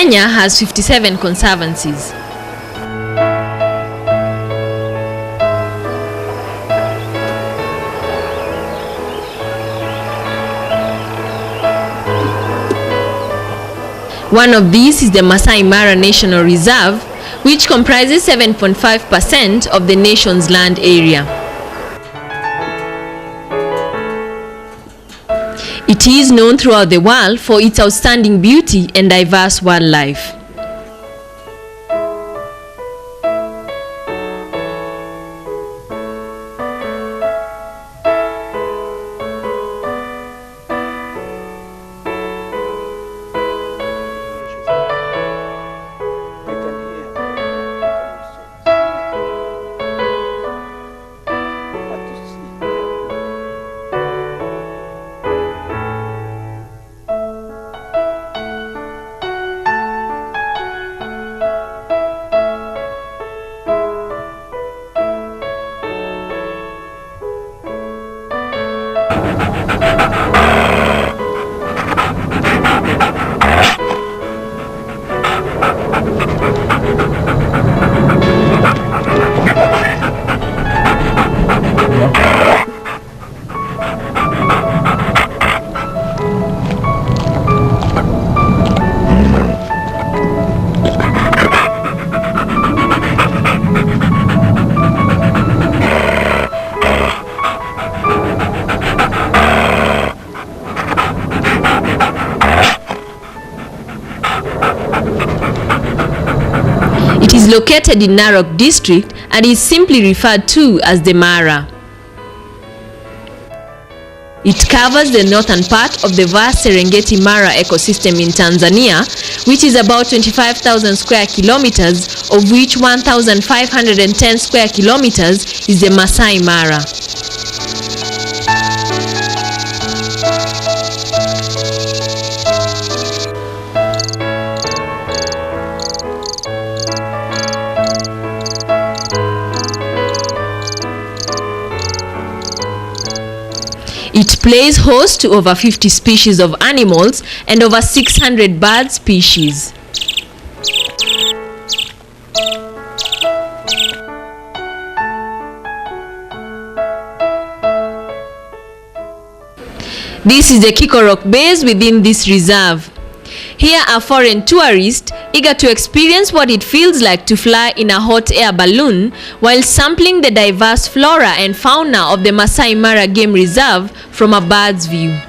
Kenya has 57 conservancies. One of these is the Masai Mara National Reserve, which comprises 7.5% of the nation's land area. It is known throughout the world for its outstanding beauty and diverse wildlife. It is located in Narok district and is simply referred to as the Mara. It covers the northern part of the vast Serengeti Mara ecosystem in Tanzania, which is about 25,000 square kilometers, of which 1,510 square kilometers is the Masai Mara. It plays host to over 50 species of animals and over 600 bird species. This is the Kikorok base within this reserve. Here are foreign tourists eager to experience what it feels like to fly in a hot air balloon while sampling the diverse flora and fauna of the Masai Mara Game Reserve from a bird's view.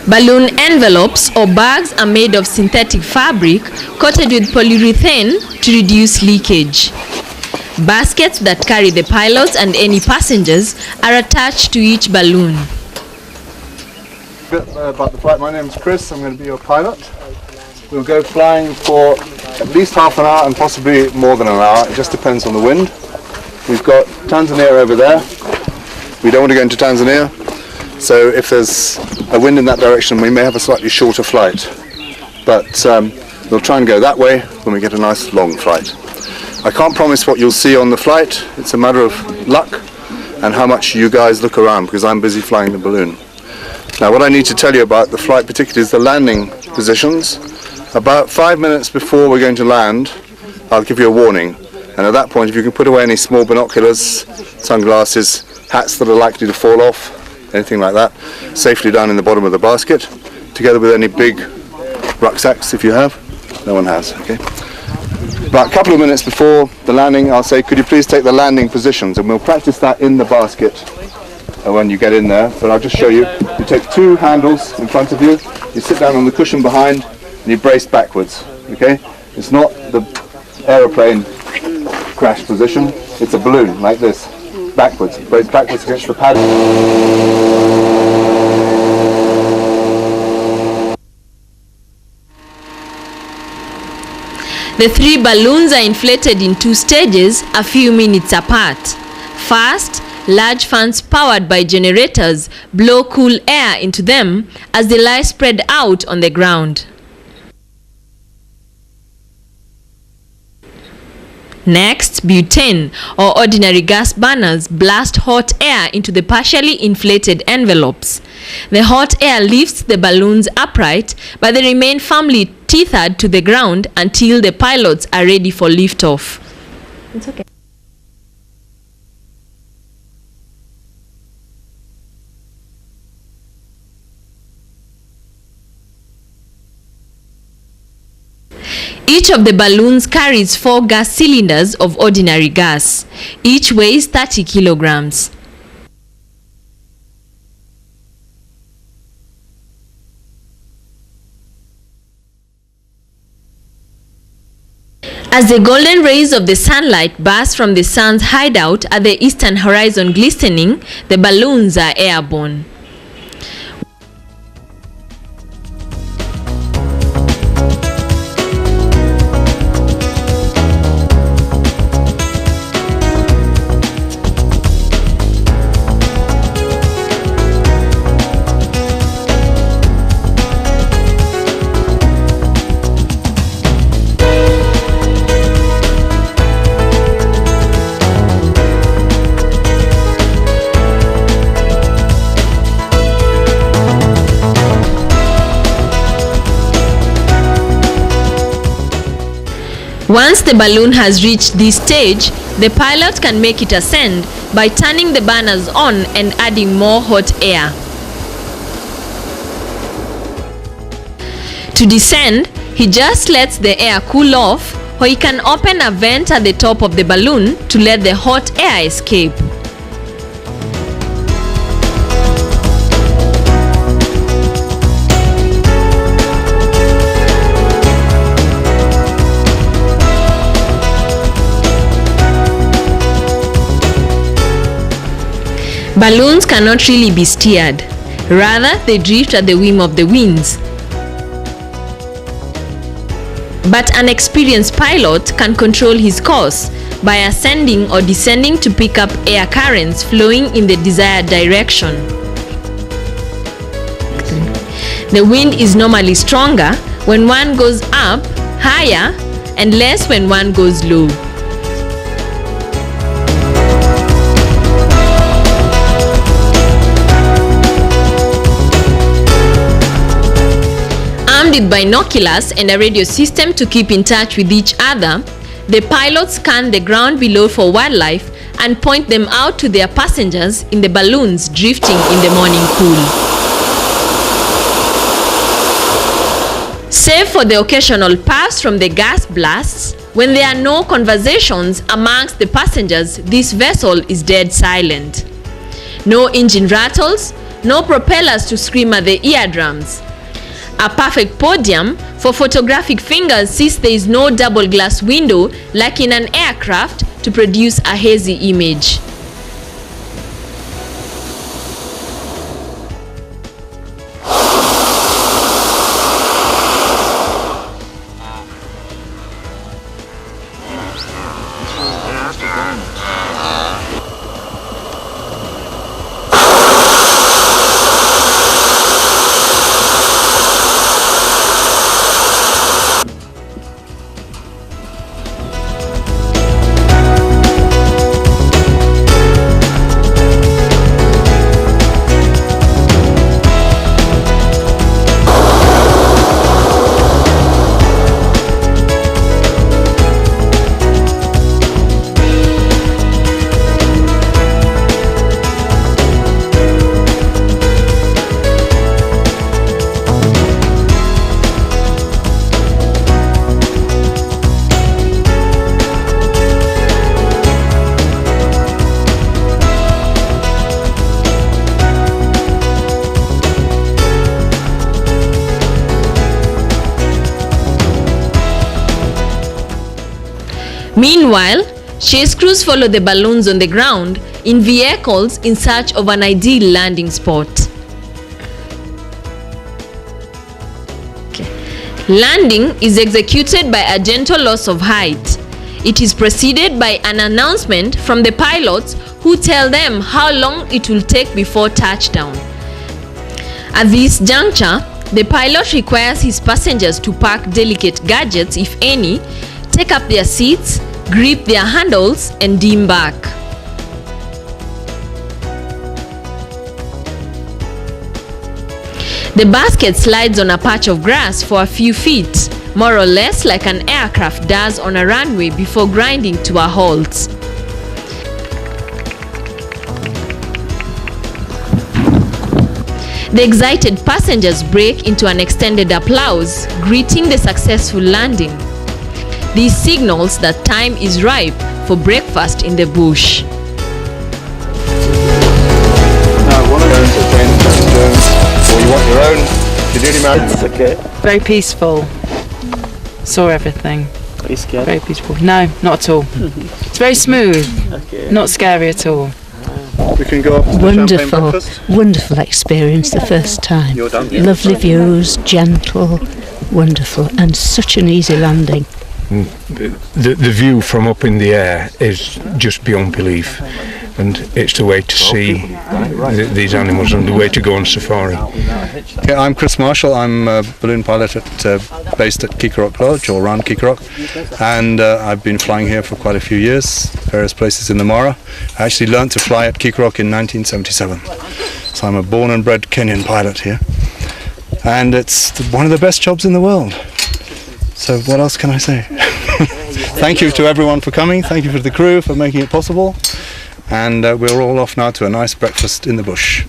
Balloon envelopes or bags are made of synthetic fabric coated with polyurethane to reduce leakage. Baskets that carry the pilots and any passengers are attached to each balloon. About the flight, my name is Chris, I'm going to be your pilot. We'll go flying for at least half an hour and possibly more than an hour, it just depends on the wind. We've got Tanzania over there, we don't want to go into Tanzania, so if there's a wind in that direction we may have a slightly shorter flight, but we'll try and go that way when we get a nice long flight. I can't promise what you'll see on the flight, it's a matter of luck and how much you guys look around because I'm busy flying the balloon. Now what I need to tell you about the flight particularly is the landing positions. About 5 minutes before we're going to land, I'll give you a warning. And at that point, if you can put away any small binoculars, sunglasses, hats that are likely to fall off, anything like that, safely down in the bottom of the basket, together with any big rucksacks if you have. No one has, okay? About a couple of minutes before the landing, I'll say, could you please take the landing positions? And we'll practice that in the basket when you get in there. But I'll just show you. You take two handles in front of you, you sit down on the cushion behind, and you brace backwards, okay? It's not the aeroplane crash position, it's a balloon, like this, backwards, brace backwards against the pad. The 3 balloons are inflated in 2 stages a few minutes apart. First, large fans powered by generators blow cool air into them as they lie spread out on the ground. Next, butane or ordinary gas burners blast hot air into the partially inflated envelopes. The hot air lifts the balloons upright, but they remain firmly tethered to the ground until the pilots are ready for liftoff. It's okay. Each of the balloons carries 4 gas cylinders of ordinary gas. Each weighs 30 kilograms. As the golden rays of the sunlight burst from the sun's hideout at the eastern horizon glistening, the balloons are airborne. Once the balloon has reached this stage, the pilot can make it ascend by turning the burners on and adding more hot air. To descend, he just lets the air cool off, or he can open a vent at the top of the balloon to let the hot air escape. Balloons cannot really be steered. Rather, they drift at the whim of the winds. But an experienced pilot can control his course by ascending or descending to pick up air currents flowing in the desired direction. The wind is normally stronger when one goes up, higher, and less when one goes low. Armed with binoculars and a radio system to keep in touch with each other, the pilots scan the ground below for wildlife and point them out to their passengers in the balloons drifting in the morning cool. Save for the occasional puffs from the gas blasts, when there are no conversations amongst the passengers, this vessel is dead silent. No engine rattles, no propellers to scream at the eardrums. A perfect podium for photographic fingers since there is no double glass window like in an aircraft to produce a hazy image. Meanwhile, chase crews follow the balloons on the ground in vehicles in search of an ideal landing spot. Landing is executed by a gentle loss of height. It is preceded by an announcement from the pilots who tell them how long it will take before touchdown. At this juncture, the pilot requires his passengers to pack delicate gadgets, if any, take up their seats, grip their handles, and dim back. The basket slides on a patch of grass for a few feet, more or less like an aircraft does on a runway before grinding to a halt. The excited passengers break into an extended applause, greeting the successful landing. This signals that time is ripe for breakfast in the bush. Now, one of those is or you want your own, you're nearly married. It's okay. Very peaceful. Saw everything. Are you scared? Very peaceful. No, not at all. It's very smooth. Okay. Not scary at all. We can go up to the champagne Wonderful, breakfast. wonderful experience the first time. You're done, yeah. Lovely views, gentle, wonderful, and such an easy landing. The view from up in the air is just beyond belief, and it's the way to see these animals and the way to go on safari. Okay, I'm Chris Marshall. I'm a balloon pilot based at Kikarok Lodge, or around Kikarok, and I've been flying here for quite a few years, various places in the Mara. I actually learnt to fly at Kikarok in 1977, so I'm a born and bred Kenyan pilot here, and it's one of the best jobs in the world. So what else can I say? Thank you to everyone for coming, thank you for the crew for making it possible, and we're all off now to a nice breakfast in the bush.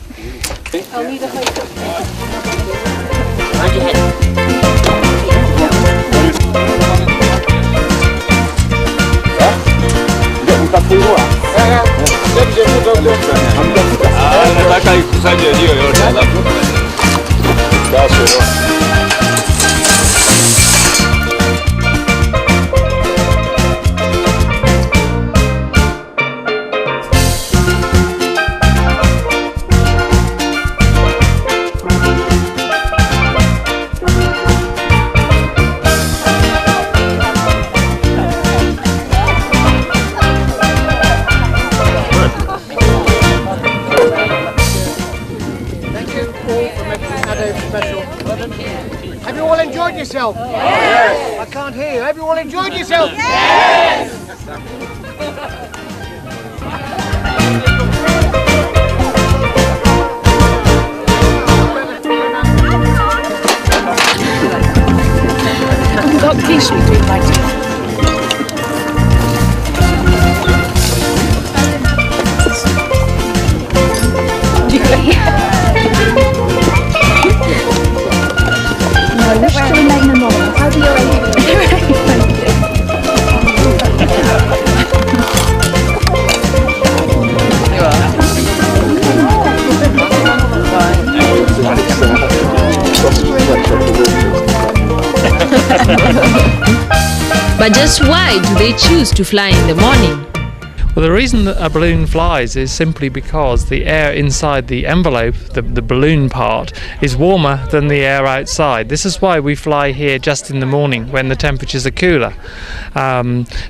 Have you all enjoyed yourself? Yes! I can't hear you. Have you all enjoyed yourself? Yes! We've got the key street between my teeth. I wish to remain anonymous. How do you But just why do they choose to fly in the morning? Well, the reason that a balloon flies is simply because the air inside the envelope, the balloon part, is warmer than the air outside. This is why we fly here just in the morning when the temperatures are cooler.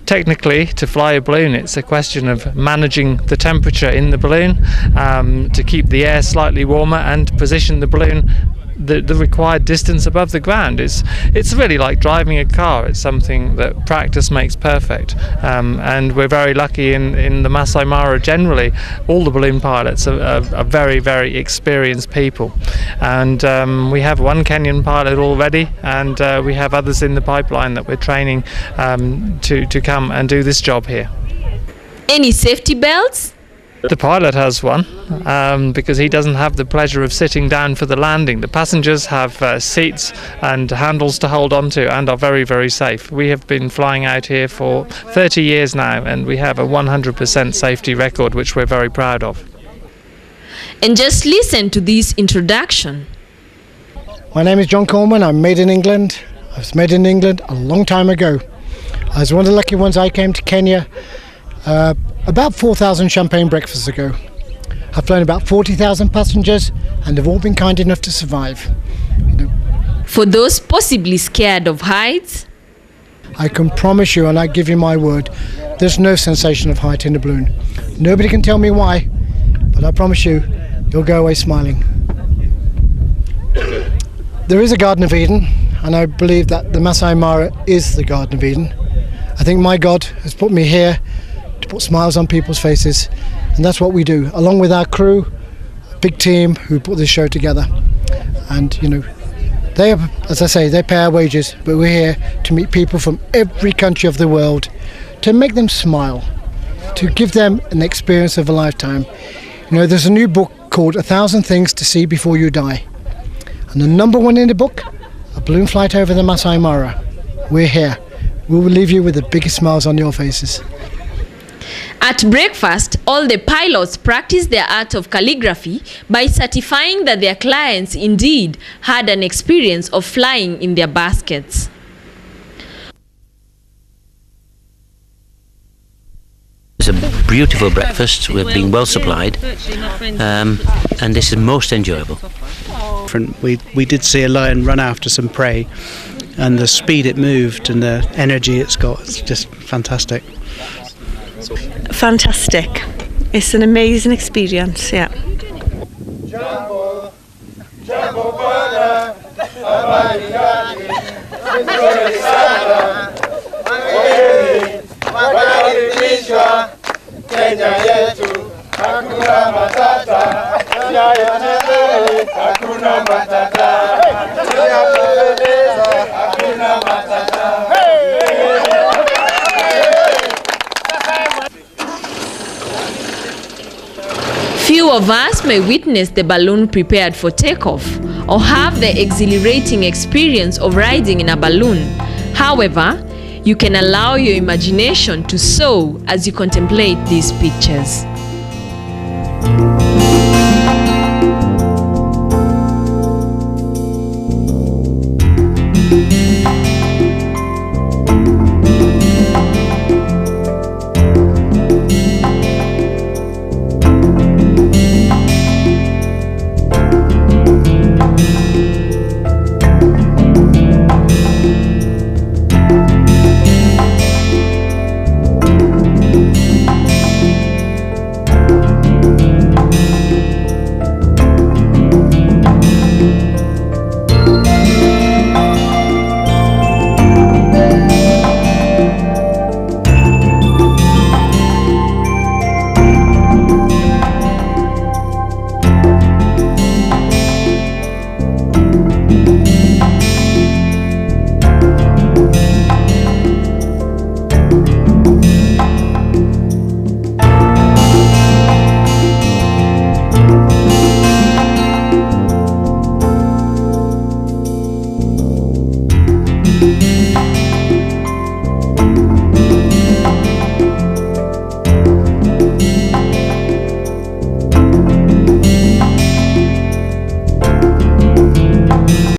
Technically, to fly a balloon, it's a question of managing the temperature in the balloon to keep the air slightly warmer and position the balloon the required distance above the ground. It's really like driving a car. It's something that practice makes perfect, and we're very lucky in the Masai Mara generally. All the balloon pilots are very, very experienced people, and we have one Kenyan pilot already, and we have others in the pipeline that we're training to come and do this job here. Any safety belts? The pilot has one because he doesn't have the pleasure of sitting down for the landing. The passengers have seats and handles to hold on to and are very, very safe. We have been flying out here for 30 years now, and we have a 100% safety record, which we're very proud of. And just listen to this introduction. My name is John Coleman. I'm made in England. I was made in England a long time ago. I was one of the lucky ones. I came to Kenya about 4,000 champagne breakfasts ago. I've flown about 40,000 passengers, and they've all been kind enough to survive. For those possibly scared of heights, I can promise you, and I give you my word, there's no sensation of height in a balloon. Nobody can tell me why, but I promise you, you'll go away smiling. There is a Garden of Eden, and I believe that the Masai Mara is the Garden of Eden. I think my God has put me here to put smiles on people's faces, and that's what we do, along with our crew, a big team who put this show together. And you know, they are, as I say, they pay our wages, but we're here to meet people from every country of the world, to make them smile, to give them an experience of a lifetime. You know, there's a new book called 1,000 Things to See Before You Die. And the number one in the book, a balloon flight over the Masai Mara. We're here. We will leave you with the biggest smiles on your faces. at breakfast, all the pilots practiced their art of calligraphy by certifying that their clients indeed had an experience of flying in their baskets. It's a beautiful breakfast. We've been well supplied, and this is most enjoyable. We did see a lion run after some prey, and the speed it moved and the energy it's got, it's just fantastic. Fantastic. It's an amazing experience, yeah. Few of us may witness the balloon prepared for takeoff or have the exhilarating experience of riding in a balloon. However, you can allow your imagination to soar as you contemplate these pictures.